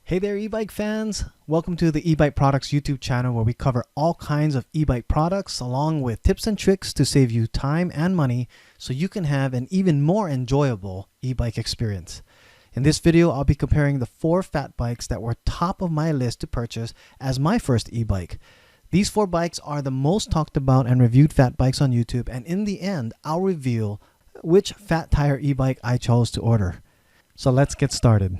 Hey there, e-bike fans! Welcome to the eBike Products YouTube channel where we cover all kinds of e-bike products along with tips and tricks to save you time and money so you can have an even more enjoyable e-bike experience. In this video, I'll be comparing the 4 fat bikes that were top of my list to purchase as my first e-bike. These 4 bikes are the most talked about and reviewed fat bikes on YouTube, and in the end, I'll reveal which Fat Tire Ebike I chose to order. So let's get started.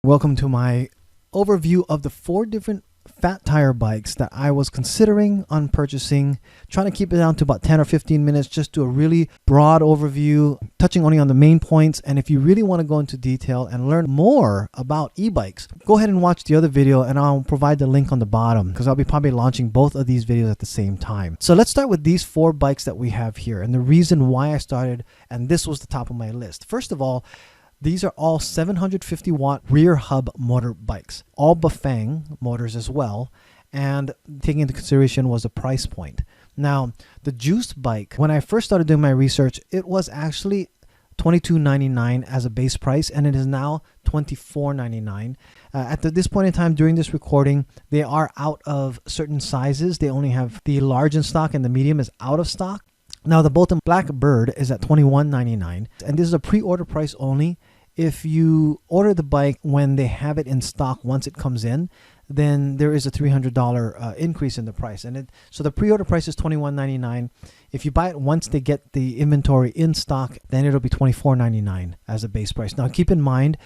Welcome to my overview of the 4 different fat tire bikes that I was considering on purchasing. Trying to keep it down to about 10 or 15 minutes, just do a really broad overview, touching only on the main points. And if you really want to go into detail and learn more about e-bikes, go ahead and watch the other video and I'll provide the link on the bottom because I'll be probably launching both of these videos at the same time. So let's start with these 4 bikes that we have here and the reason why I started, and this was the top of my list. First of all, these are all 750 watt rear hub motor bikes, all Bafang motors as well, and taking into consideration was the price point. Now, the juiced bike, when I first started doing my research, it was actually $22.99 as a base price, and it is now $24.99. At this point in time during this recording, they are out of certain sizes. They only have the large in stock and the medium is out of stock. Now, the Bolton BlackBird is at $21.99, and this is a pre-order price only. If you order the bike when they have it in stock once it comes in, then there is a $300 increase in the price. So the pre-order price is $21.99. If you buy it once they get the inventory in stock, then it'll be $24.99 as a base price. Now, keep in mind,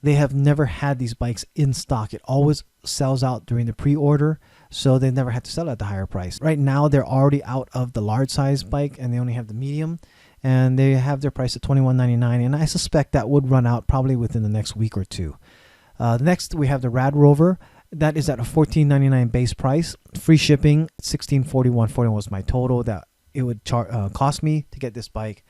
they have never had these bikes in stock. It always sells out during the pre-order, so they never had to sell at the higher price. Right now, they're already out of the large size bike and they only have the medium, and they have their price at $21.99, and I suspect that would run out probably within the next week or two. Next, we have the Radrover. That is at a $14.99 base price. Free shipping, $16.41.40 was my total that it would cost me to get this bike.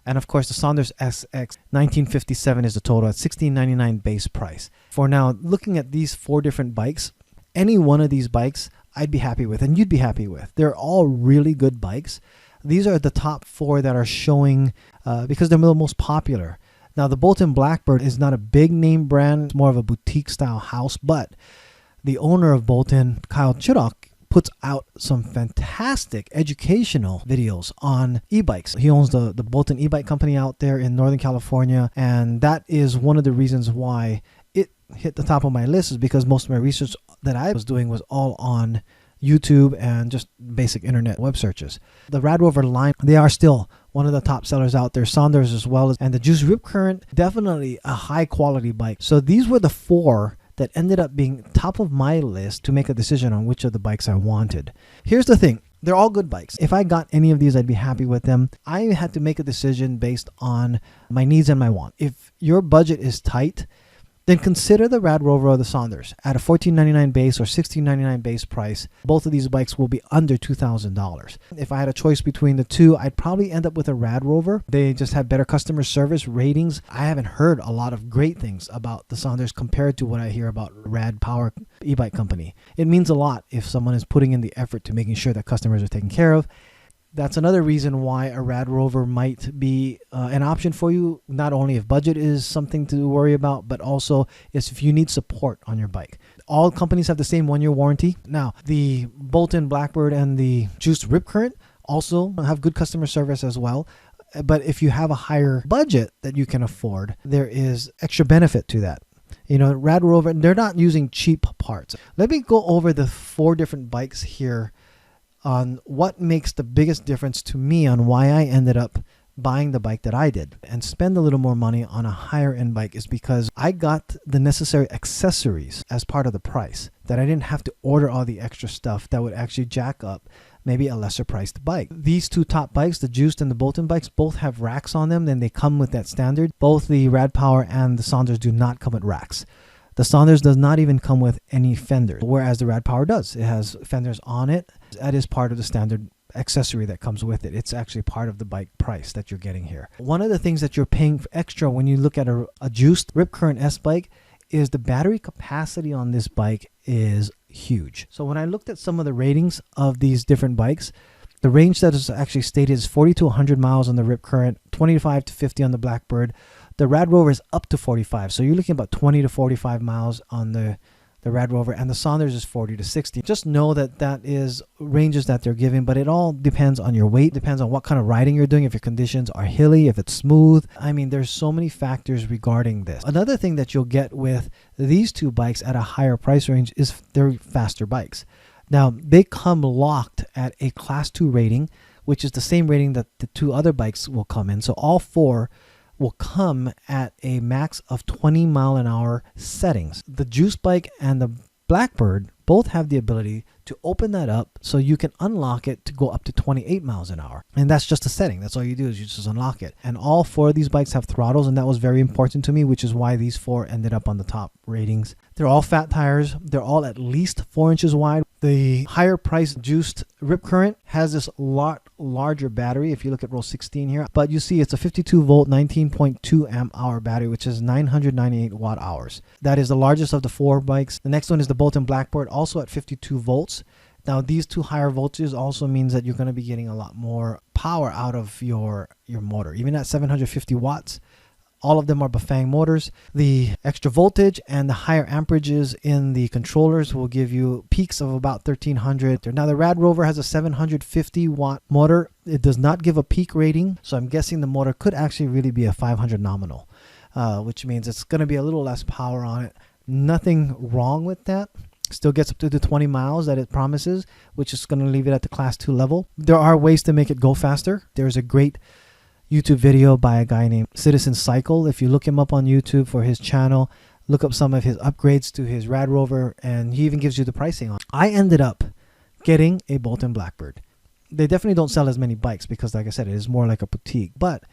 And of course, the Sondors XS, $19.57 is the total at $16.99 base price. For now, looking at these 4 different bikes, any one of these bikes I'd be happy with and you'd be happy with. They're all really good bikes. These are the top 4 that are showing because they're the most popular. Now, the Bolton BlackBird is not a big name brand. It's more of a boutique style house, but the owner of Bolton, Kyle Chiddock, puts out some fantastic educational videos on e-bikes. He owns the Bolton e-bike company out there in Northern California, and that is one of the reasons why it hit the top of my list, is because most of my research that I was doing was all on YouTube and just basic internet web searches. The Radrover line, they are still one of the top sellers out there. Sondors as well, and the juiced RipCurrent, definitely a high quality bike. So these were the 4 that ended up being top of my list to make a decision on which of the bikes I wanted. Here's the thing. They're all good bikes. If I got any of these, I'd be happy with them. I had to make a decision based on my needs and my want. If your budget is tight, then consider the Radrover or the Sondors at a $14.99 base or $16.99 base price. Both of these bikes will be under $2,000. If I had a choice between the 2, I'd probably end up with a Radrover. They just have better customer service ratings. I haven't heard a lot of great things about the Sondors compared to what I hear about Rad Power Bikes Company. It means a lot if someone is putting in the effort to making sure that customers are taken care of. That's another reason why a Radrover might be an option for you, not only if budget is something to worry about, but also is if you need support on your bike. All companies have the same 1-year warranty. Now, the Bolton BlackBird and the juiced RipCurrent also have good customer service as well. But if you have a higher budget that you can afford, there is extra benefit to that. You know, Radrover, they're not using cheap parts. Let me go over the 4 different bikes here on what makes the biggest difference to me on why I ended up buying the bike that I did and spend a little more money on a higher end bike, is because I got the necessary accessories as part of the price, that I didn't have to order all the extra stuff that would actually jack up maybe a lesser priced bike. These 2 top bikes, the juiced and the Bolton bikes, both have racks on them, and they come with that standard. Both the Rad Power and the Sondors do not come with racks. The Sondors does not even come with any fenders, whereas the Rad Power does. It has fenders on it. That is part of the standard accessory that comes with it. It's actually part of the bike price that you're getting here. One of the things that you're paying for extra when you look at a juiced RipCurrent S bike is the battery capacity on this bike is huge. So when I looked at some of the ratings of these different bikes, The range that is actually stated is 40 to 100 miles on the RipCurrent, 25 to 50 on the Blackbird. The Radrover is up to 45, so you're looking about 20 to 45 miles on the Radrover, and the Sondors is 40 to 60. Just know that that is ranges that they're giving, but it all depends on your weight, depends on what kind of riding you're doing, if your conditions are hilly, if it's smooth. I mean, there's so many factors regarding this. Another thing that you'll get with these two bikes at a higher price range is they're faster bikes. Now, they come locked at a Class 2 rating, which is the same rating that the two other bikes will come in. So all four will come at a max of 20 mile an hour settings. The Juice bike and the Blackbird both have the ability to open that up so you can unlock it to go up to 28 miles an hour. And that's just a setting. That's all you do is you just unlock it. And all four of these bikes have throttles, and that was very important to me, which is why these four ended up on the top ratings. They're all fat tires. They're all at least 4 inches wide. The higher priced juiced RipCurrent has this lot larger battery if you look at row 16 here, but you see it's a 52 volt 19.2 amp hour battery, which is 998 watt hours. That is the largest of the four bikes. The next one is the Bolton BlackBird, also at 52 volts. Now these two higher voltages also means that you're going to be getting a lot more power out of your motor. Even at 750 watts, all of them are Bafang motors. The extra voltage and the higher amperages in the controllers will give you peaks of about 1300. Now the Radrover has a 750 watt motor. It does not give a peak rating, so I'm guessing the motor could actually really be a 500 nominal, which means it's going to be a little less power on it. Nothing wrong with that. Still gets up to the 20 miles that it promises, which is going to leave it at the Class 2 level. There are ways to make it go faster. There's a great YouTube video by a guy named Citizen Cycle. If you look him up on YouTube for his channel, look up some of his upgrades to his Radrover, and he even gives you the pricing on it. I ended up getting a Bolton BlackBird. They definitely don't sell as many bikes because, like I said, it is more like a boutique. But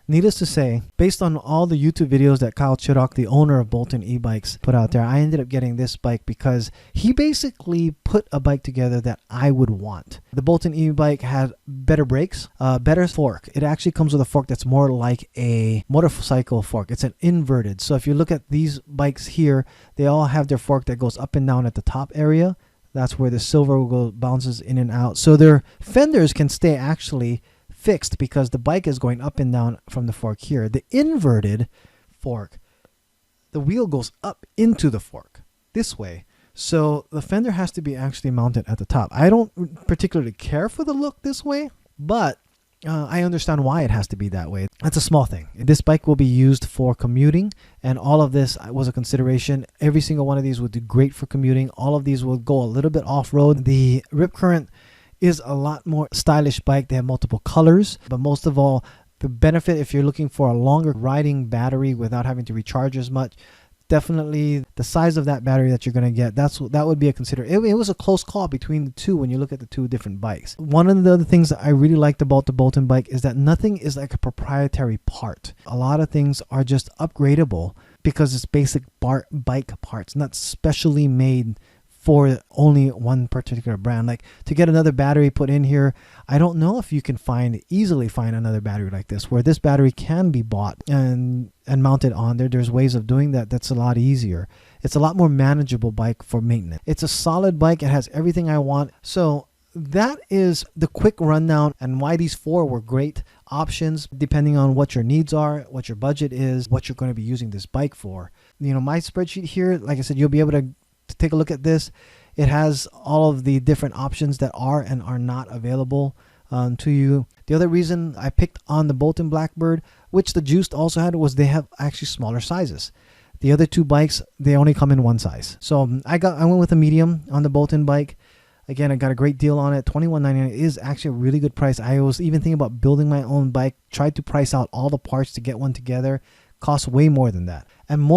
needless to say, based on all the YouTube videos that Kyle Chiddock, the owner of Bolton Ebikes, put out there, I ended up getting this bike because he basically put a bike together that I would want. The Bolton Ebike had better brakes, better fork. It actually comes with a fork that's more like a motorcycle fork. It's an inverted. So if you look at these bikes here, they all have their fork that goes up and down at the top area. That's where the silver will go, bounces in and out. So their fenders can stay actually fixed because the bike is going up and down from the fork here. The inverted fork, the wheel goes up into the fork this way. So the fender has to be actually mounted at the top. I don't particularly care for the look this way, but I understand why it has to be that way. That's a small thing. This bike will be used for commuting, and all of this was a consideration. Every single one of these would do great for commuting. All of these will go a little bit off-road. The RipCurrent is a lot more stylish bike. They have multiple colors, but most of all, the benefit if you're looking for a longer riding battery without having to recharge as much, definitely the size of that battery that you're going to get, that would be a consideration. It was a close call between the two when you look at the two different bikes. One of the other things that I really liked about the Bolton bike is that nothing is like a proprietary part. A lot of things are just upgradable because it's basic bike parts, not specially made for only one particular brand. Like to get another battery put in here, I don't know if you can easily find another battery like this, where this battery can be bought and mounted on there. There's ways of doing that that's a lot easier. It's a lot more manageable bike for maintenance. It's a solid bike. It has everything I want. So that is the quick rundown and why these four were great options depending on what your needs are, what your budget is, what you're going to be using this bike for. You know, my spreadsheet here, like I said, you'll be able to take a look at this. It has all of the different options that are and are not available to you. The other reason I picked on the Bolton BlackBird, which the Juiced also had, was they have actually smaller sizes. The other two bikes, they only come in one size. So I went with a medium on the Bolton bike. Again, I got a great deal on it. $21.99 is actually a really good price. I was even thinking about building my own bike. Tried to price out all the parts to get one together. Costs way more than that. And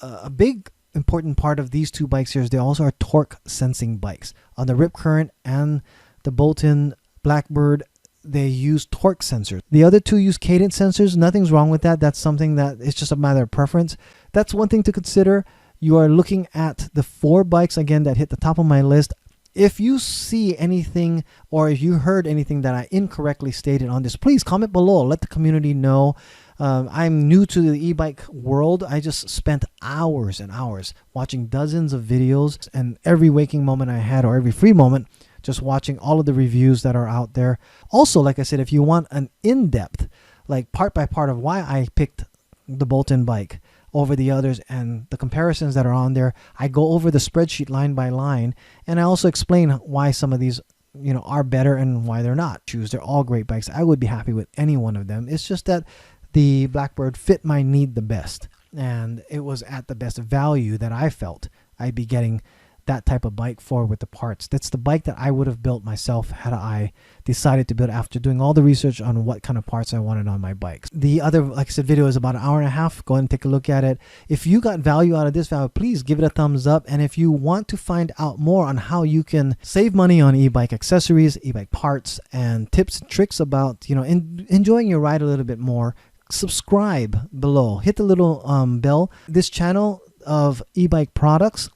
a big important part of these two bikes here is they also are torque sensing bikes. On the RipCurrent and the Bolton BlackBird, they use torque sensors. The other two use cadence sensors. Nothing's wrong with that. That's something that it's just a matter of preference. That's one thing to consider. You are looking at the four bikes again that hit the top of my list. If you see anything or if you heard anything that I incorrectly stated on this, please comment below. Let the community know. I'm new to the e-bike world. I just spent hours and hours watching dozens of videos, and every waking moment I had or every free moment just watching all of the reviews that are out there. Also, like I said, if you want an in-depth, like part by part of why I picked the Bolton bike over the others and the comparisons that are on there, I go over the spreadsheet line by line, and I also explain why some of these are better and why they're not. They're all great bikes. I would be happy with any one of them. It's just that the Blackbird fit my need the best, and it was at the best value that I felt I'd be getting that type of bike for with the parts. That's the bike that I would have built myself had I decided to build after doing all the research on what kind of parts I wanted on my bikes. The other, like I said, video is about an hour and a half. Go ahead and take a look at it. If you got value out of this video, please give it a thumbs up. And if you want to find out more on how you can save money on e-bike accessories, e-bike parts, and tips and tricks about enjoying your ride a little bit more, subscribe below. Hit the little bell. This channel of e-bike products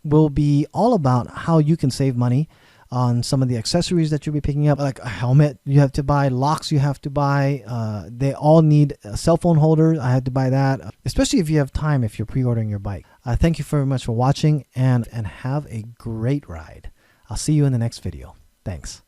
will be all about how you can save money on some of the accessories that you'll be picking up, like a helmet you have to buy, locks you have to buy. They all need cell phone holders. I had to buy that, especially if you have time, if you're pre-ordering your bike. Thank you very much for watching, and have a great ride. I'll see you in the next video. Thanks.